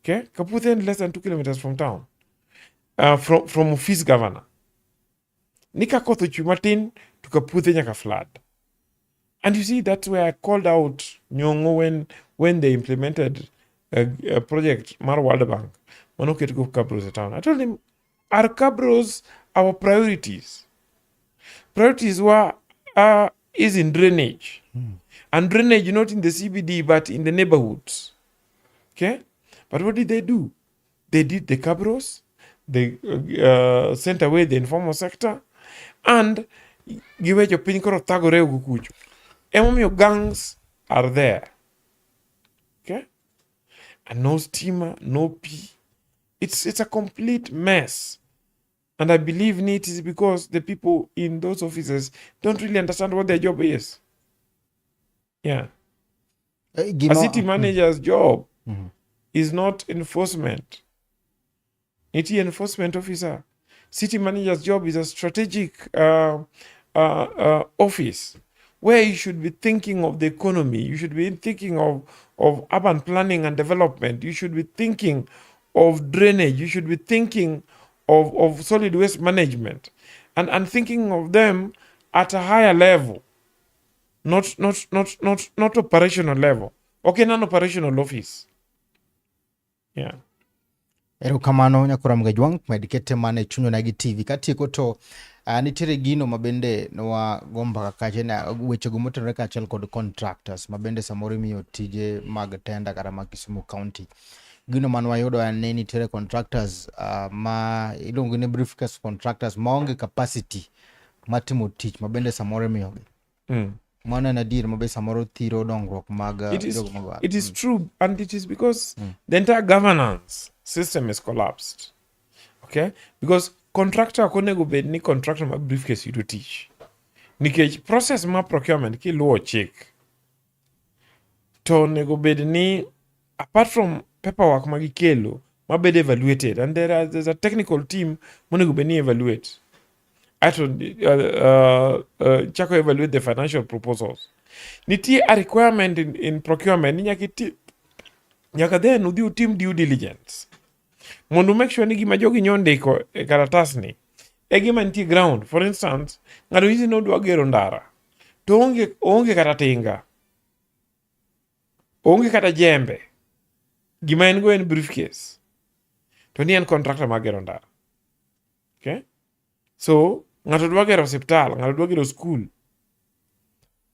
Okay? Kaputhen less than 2 kilometers from town. From office governor. Nika kotho chumatin to Kaputhe nyaka flood. And you see, that's where I called out Nyong'o when they implemented a project, Mar World Bank. Manoke to go Kabros town. I told him, are Kabros our priorities? Priorities is in drainage. And drainage not in the CBD, but in the neighborhoods. Okay? But what did they do? They did the Kabros. They sent away the informal sector. And give your pinkoro tagore gukuchu. Your gangs are there. Okay? And no steamer, no pee. It's a complete mess. And I believe it is because the people in those offices don't really understand what their job is. Yeah. A city manager's job is not enforcement. It's an enforcement officer. City manager's job is a strategic office where you should be thinking of the economy. You should be thinking of urban planning and development. You should be thinking of drainage. You should be thinking of solid waste management and thinking of them at a higher level, not operational level. Okay, non-operational office. Yeah. Erokamano nyakora mgajwang medikete mane chunyo nagi TV katieko to nitiere gino mabende nwa gomba kakache na weche gumotenore kaachiel kod contractors mabende samoro imiyo tije mag tenda kata mag Kisumu County. Gino manwa yudo en ni nitiere contractors ma iluongo ni briefcase contractors maonge capacity matimo tich mabende samoro imiyogi. Mano en adier mabe samoro thiro dongruok mag it is true, and it is because the entire governance system is collapsed. Okay, because contractor konego bed ni contractor ma briefcase yudo tich nikech process ma procurement kiluwo chik to nego bed ni apart from paperwork ma gikelo ma bed evaluated, and there's a technical team monego bed ni evaluate to chako evaluate the financial proposals. Nitie a requirement in procurement nyaka then udhi utim due diligence mondo make sure ni gima jogi nyondiko e karatas ni e gima nitie ground. For instance, ng'ato hizi nodwa gero ndara to onge kata tinga, onge kata jembe, gima en go en briefcase to ni en contractor ma gero ndara. Okay, so ng'ato dwa gero hospital, ng'ato dwa gero school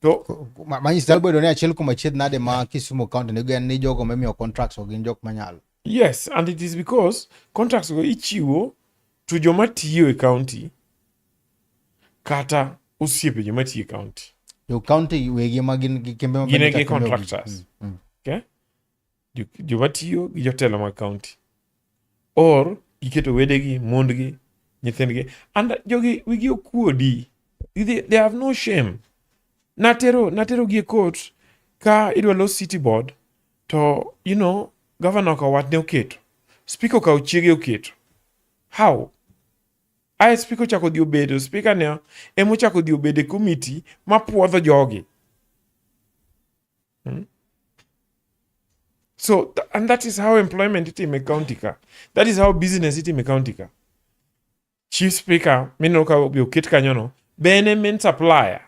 to manyisa bedo ni achiel kuom achiedh nade ma Kisumu County nego en ni jogo memiyo contracts o gin jok manyalo. Yes, and it is because contracts go ichiwo to joma tiyo e county kata osiepe joma tiyo e county. Yo county wegi ma gin kembe ma gin gi contractors. Okay? Joma tiyo gi jotelo mag county. Or giketo wedegi, mondgi, nyithindgi. And jogi wigi okuodi. They have no shame. Natero gi e court ka idwa los city board to governor ka wat ne oketo, speaker ka chiege oketo. How? Speaker chako dhi obedo, speaker ne emo chako dhi obedo committee ma puodho jogi. So and that is how employment itime county ka. That is how business itime county ka. Chief speaker mino ka obi oket kanyono, bene main supplier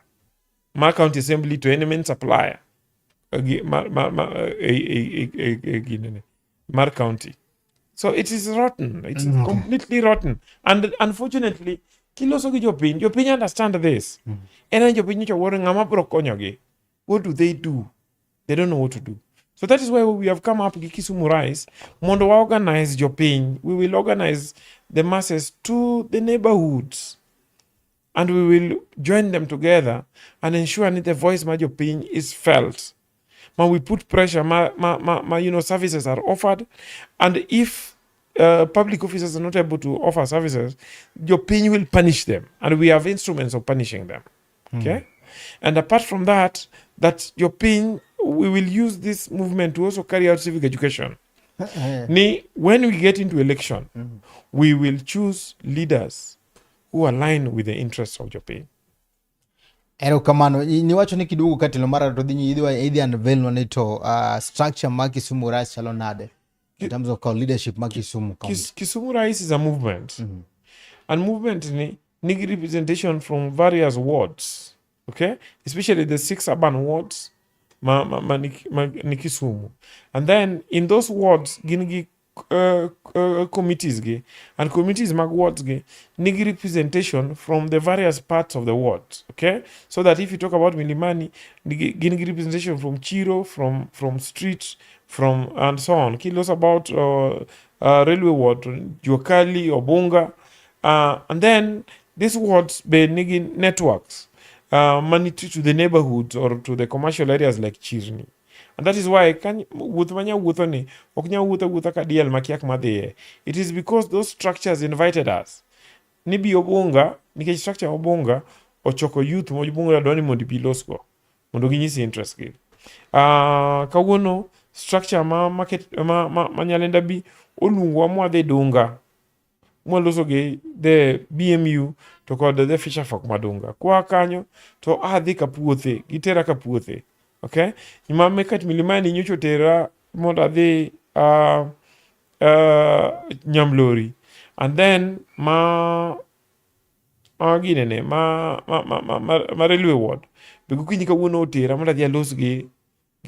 ma county assembly to any main supplier Mar County. So it is rotten. It's completely rotten. And unfortunately, kiloso gi jopiny understand this. And then jopiny cho wore ngama bro konyogi. What do? They don't know what to do. So that is why we have come up with Kisumu Rise. Mondo wa organize jopiny. We will organize the masses to the neighborhoods. And we will join them together and ensure that the voice of jopiny is felt. When we put pressure, services are offered, and if public officers are not able to offer services, your pain will punish them, and we have instruments of punishing them. Okay, and apart from that your pain, we will use this movement to also carry out civic education. When we get into election, we will choose leaders who align with the interests of your pain. Erokamano niwacho ni kidogo katilo mara to dhi idhi unveil nonito structure ma Kisumu Rise chalo nade in terms of leadership ma Kisumu County. Kisumu Rise is a movement. And movement nigi representation from various wards, okay, especially the 6 urban wards ni Kisumu. And then in those wards ginigi committees ge, and committees mag wards ge nigi representation from the various parts of the wards. Okay, so that if you talk about Milimani, nigi representation from Chiro, from street, from and so on. Kilos about railway ward, Juakali, Obunga, and then these wards be nigi networks money to the neighborhoods or to the commercial areas like Chirni. And that is why it is because those structures invited us. Nibi Obunga, Nike structure Obunga, or Choco Youth, Mojubunga, Doni Mondipilosko, Mondogini interest. Kawono, structure market, Manyalenda bi, Olungwa de Dunga. Molosoge, the BMU, to call the Fisher Fok Madunga. Kwa kanyo, to Adi Kapuote, Gitera Kapuote. Okay, imamekat Milimani nyocho tera moda de Nyamori, And then ma ginene ma railway ward because kiny kawuono otera mondo adhi alos gi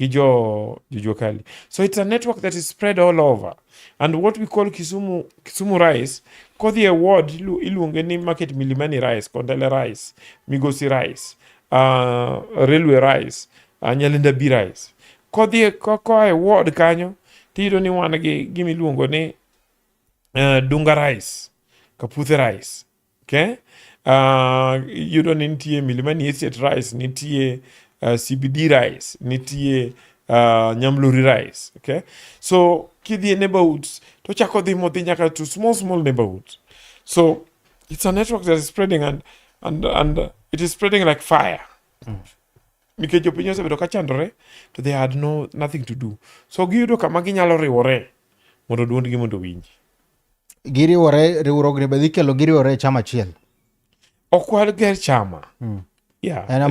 jo kali. So it's a network that is spread all over. And what we call Kisumu rice, kodhi a ward iluonge ni market Milimani rice, Kondele rice, Migosi rice, railway rice, Nyalenda B rice. Kodhi koa e ward kanyo tiyudo ni wan gi gimiluongo ni Dunga rice, Kaputhe rice. Okay? Yudo ni nitie Milimani Estate rice, nitie CBD rice, nitie Nyamori rice. Okay? So kidhi neighborhoods to chako dhi modhi nyaka to small neighborhoods. So it's a network that is spreading and it is spreading like fire. Nikech jopiny osebedo ka chandore to they had nothing to do. So giyudo kama ginyalo riwore mondo duondgi mondo winji. Giriwore riwruogni be dhi kelo giriwore e chama achiel. Ok wager chama. Yeah.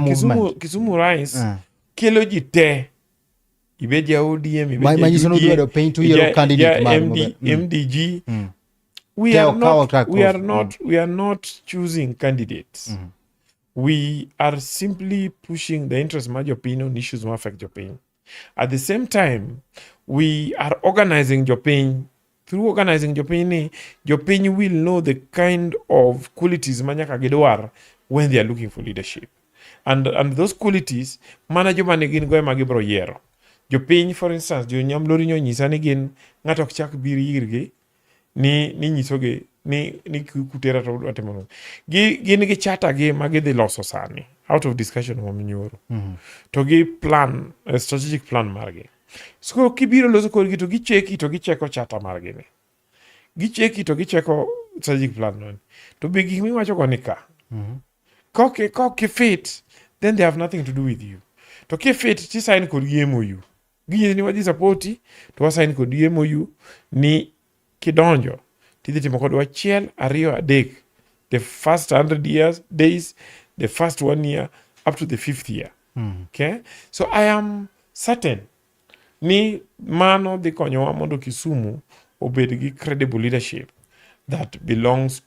Kisumu rice kelo ji te. Ibed ja ODM, ibed ja UDA, dwaro piny to yiero candidate MDG. We are not choosing candidates. We are simply pushing the interest of Jopin on issues that affect Jopin. At the same time, we are organizing Jopin. Through organizing Jopin will know the kind of qualities manyaka gidwar when they are looking for leadership. And those qualities, manager manigin go magibro yero. Jopin, for instance, jo Nyamori nyisa ni gin ng'ato ok chak biri irgi ni nyisoge ni kutera to atemono. Gin gi chata gi magidhi loso sani out of discussion mo minyoro. To gi plan, a strategic plan margi. So kibiro loso korgi to gicheko chata margi ni. Gicheko strategic plan non. To be gik miwacho go nika. Koki fit, then they have nothing to do with you. To ki fit ti sign kod MOU. Gini ni waji supporti to wa sign kod MOU ni kidonjo. Tidhi timo kod wachiel, ariyo, adek. The first 100 days, the first 1 year, up to the 5th year. Okay? So I am certain ni mano dhi konyowa mondo Kisumu obed gi credible leadership that belongs,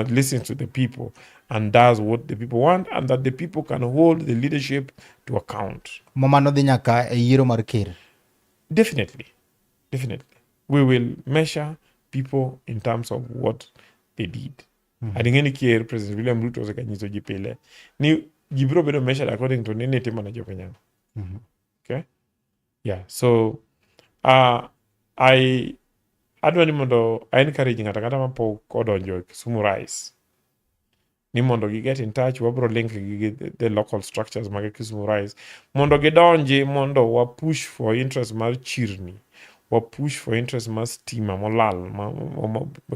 listens to the people and does what the people want, and that the people can hold the leadership to account. Mamano dhi nyaka e yiero mar ker. Definitely. We will measure people in terms of what they did. Adingeni ker President William Ruto osekanyiso ji pile ni jibro bedo measured according to nene timo na jopenya. Okay? Yeah. So I adwani mondo I encourage ngata mapo kodonjo Kisumu rice. Ni mondo gi get in touch, wabro link gi the local structures mag Kisumu rice. Mondo gidonji, mondo wa push for interest mar chirni. Wa push for interest mar stima molal ma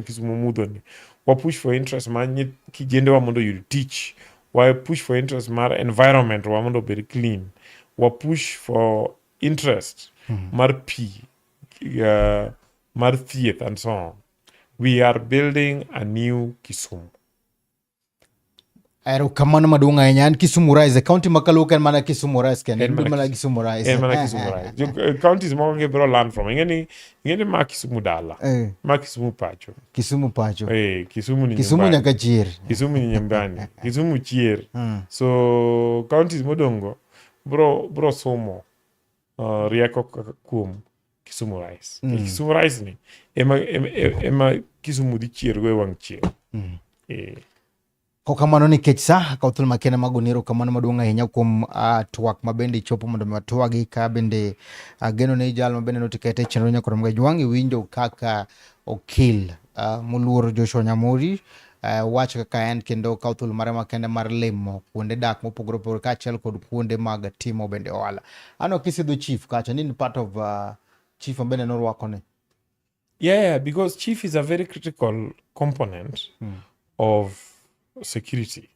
Kisumu mudhoni. Wa push for interest mar kijende wa mondo you teach. Wa push for interest mar environment wa mondo be clean. Wa push for interest mar pi, mar thieth and so on. We are building a new Kisumu. Erokamano maduong' ahinya. An Kisumu rice, county makaluok en mana Kisumu rice kende. En mana Kisumu rice. En mana Kisumu rice. Counties moko gibro land from. Ingeni ma Kisumu dala. Ma Kisumu pacho. Kisumu pacho. Kisumu ni Kisumu nyaka chier. Kisumu ni nyambani. Kisumu chier. So counties modongo bro somo rieko kuom Kisumu rice. Kisumu rice ni ema Kisumu di chier go wang chier. Kokamano nikech sa kauthul makene magonero kamano maduong' ahinya kuom twak mabende chopo mondo matwagi ka bende geno ne jal mabende notikete chenro nyakoro mga jwangi winjo kaka okil Moluor Joshua Nyamori wach kaka en kendo kauthul mare makende mar limo kuonde dak mopogore opogore kaachiel kod kuonde mag timo bende ohala. Ano kisidho chief kacha ni part of chief mabende norwako ne. Yeah, because chief is a very critical component of security,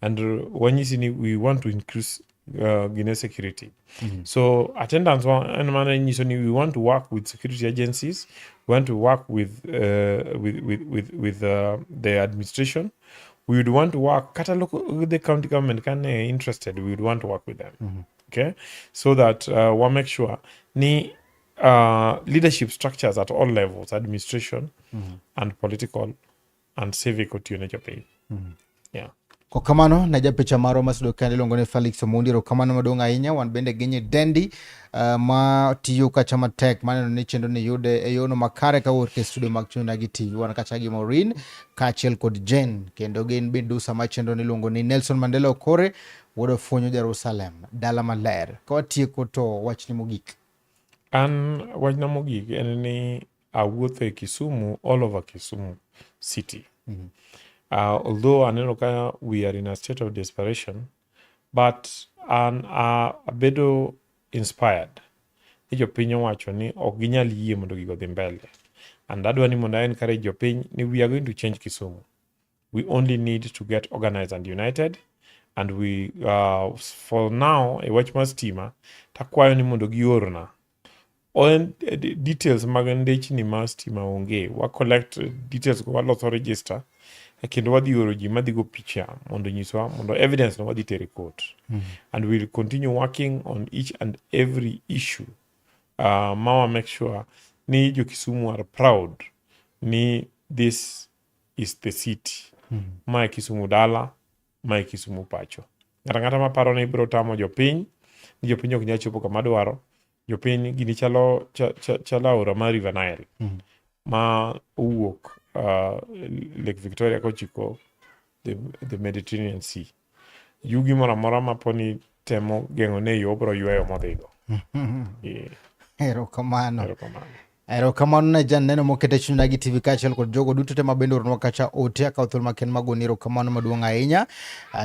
and when you see we want to increase Guinea security. So attendance we want to work with security agencies, we want to work with the administration, we would want to work with the county government can interested, we would want to work with them. Okay, so that we'll make sure leadership structures at all levels, administration and political, and civic otiyo ne jopiny. Yeah. Kokamano na japicha maro masudo kende iluongo ni Felix Omondi. Erokamano maduong' ahinya. Wan bende gi nyidendi ma tiyo kacha matek maneno ni chenro ni yude e yono makare kawuok e studio mag Duond Onagi TV. Wan kacha gi Maureen kaachiel kod Jane, kendo gin bindusa ma chenro ni iluongo ni Nelson Mandela Okore, wuod Ofuonyo Jerusalem, dala maler. Kawatieko to wachni mogik. An wachna mogik en ni awuotho e Kisumu, all over Kisumu city. Although aneno ka we are in a state of desperation, but an abedo inspired. Ni jopiny owacho ni ok ginyal yie mondo gigo dhi mbele. And adwa ni mondo encourage jopiny ni we are going to change Kisumu. We only need to get organized and united. And we, for now, e wach mar stima, takwayo ni mondo giorna. All details mag ndechni mar stima onge. Wa collect details go waloso register. Kendo wadhi oro ji madhi go picha mondo nyiswa mondo evidence no wadhi tere court. And we'll continue working on each and every issue. Mawa make sure ni jo Kisumu are proud ni this is the city. Mae Kisumu dala, mae Kisumu pacho. Ngata maparo ni biro tamo jopiny, ni jopiny ok nyal chopo kama dwaro. Jopiny gini chalo aora mar River Nile. Ma owuok Lake Victoria kochiko the Mediterranean Sea. Yugi moro amora ma poni temo geng'o ne yo bro yweyo modhigo. Erokamano. Erokamano na jan neno mokete Duond Onagi TV kaachiel kod jogo duto te mabende oronwa kacha ote akawo thuolo maken magoni erokamano maduong' ahinya.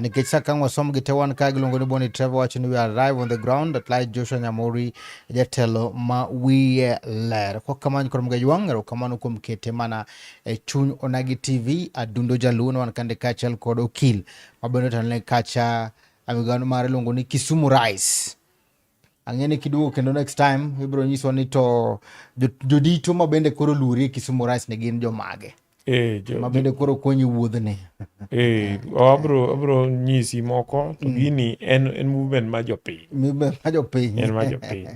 Nikech sa kang' wasom gi te wan ka giluongo ni Bonnie Trevor wacho ni we arrive on the ground at like Joshua Nyamori jatelo ma wiye ler. Kokamano kod mga jwang' erokamano kuom kete mana e Duond Onagi TV adundo jaluo wan kande kaachiel kod okil mabende otelone kacha amigano mare iluongo ni Kisumu Rice. Ang'eni kiduogo kendo next time ibiro nyiswa ni to jodito mabende koro luri Kisumu Rice ne gin jomage. Mabende koro konyi wuodhne. Abro nyisi moko to gini en movement ma jopiny. Movement ma jopiny. En ma jopiny.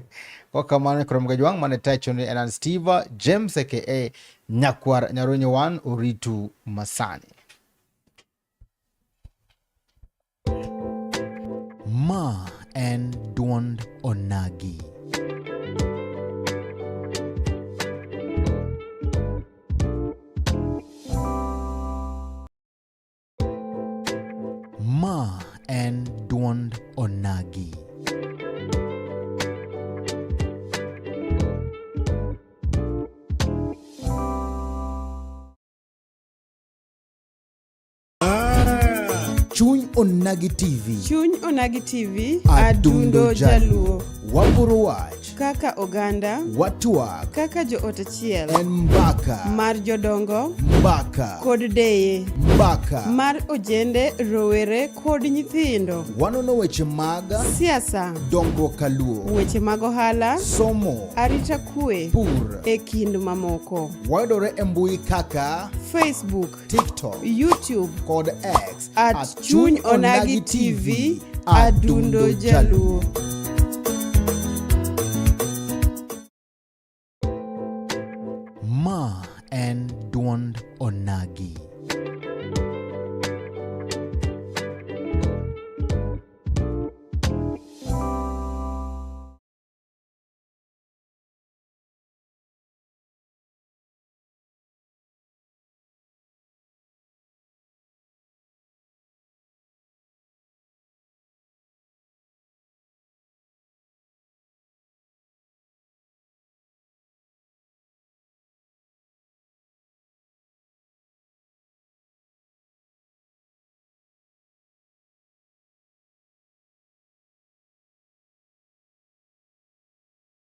Kokamano koro mga jwang' mane tacho ni en Steve James aka Nyakwar Nyaronyo Wan Oritu Masani. Ma en Duond Onagi. Ma en Duond Onagi. Duond Onagi TV. Duond Onagi TV adundo jaluo. Waburo wach kaka oganda, watwak kaka jo ot achiel, en mbaka mar jodongo, mbaka kod deye, mbaka mar ojende, rowere kod nyithindo. Wanono weche mag siasa, dongruok kaluo, weche mag ohala, somo, arita kwe, pur e kind mamoko. wayudore e mbui kaka Facebook, TikTok, YouTube kod X at Duond Onagi TV adundo jaluo. Ma en Duond Onagi.